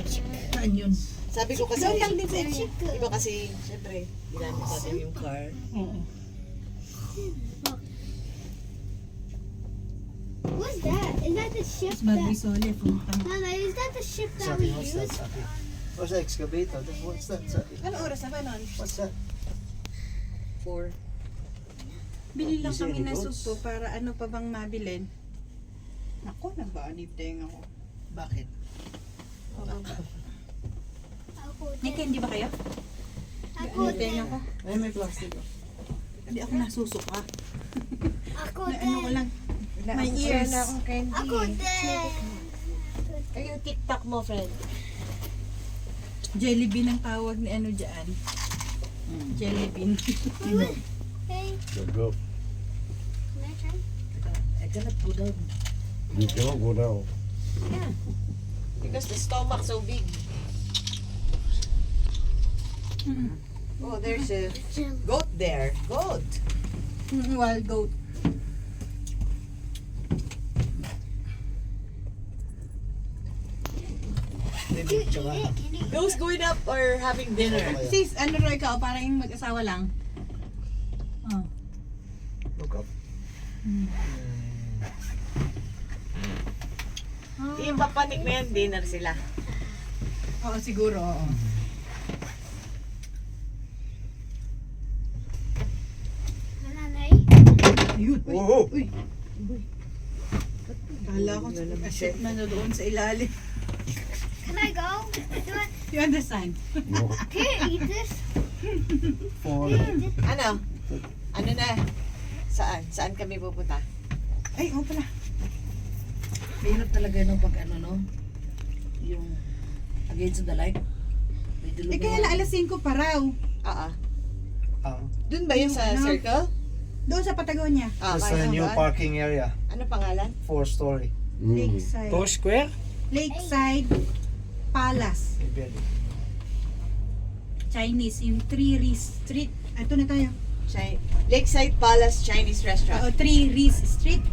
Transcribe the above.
Saan yun? Sabi ko kasi, Doon lang din sa area. iba kasi, syempre, ginamit natin yung car. Oo. What's that? Is that the ship Mas that... Magbisole, pumunta. Mama, is that the ship that we Saki, what's that, use? Saki? What's the excavator? What's that, Saki? Ano oras na ba nun? What's that? 4. Bili lang You see kami any ng goats? supo para ano pa bang mabilin. Nako, nagbaanib tenga ko. Bakit? Ako Nick, din. hindi ba kayo? Ako Ano tenga din. ko? Ay, may plastic. Hindi ako nasusuka. Ako Na, ano ko din. lang. My ears. Ako din. Ay, yung TikTok mo, friend. Jelly bean ang tawag ni ano dyan. Jelly bean. Hey, Go. can I try? I cannot go down. You cannot go down. Yeah. Because the stomach so big. Oh, there's a goat there. Goat. Wild goat. Can you eat it? Can you eat Those going up or having dinner? Sis, ano rin ikaw? Parang yung mag-asawa lang. Oh. Look up. Yung papanik na yan, dinner sila. Oo, siguro. Oo. Nanay? Ayun. Uy. Oh! Uy. Kala ko ship na na doon sa ilalim. Can I go? Do it. You understand? No. Can you eat this? For Ano? Ano na? Saan? Saan kami pupunta? Ay, oo pala. Mahirap talaga no pag ano no. Yung against the light. May Eh dulog kaya lang alas 5 pa raw. Oo. um, Doon ba yun sa Ano? circle? Doon sa Patagonia. Ah, it's kaya a new ba? parking area. Ano pangalan? 4-story. Lakeside. Square? Lakeside Palace. Chinese. Yung 3 Reese Street. Ito na tayo. Lakeside Palace Chinese Restaurant. Oo, 3 Reese Street.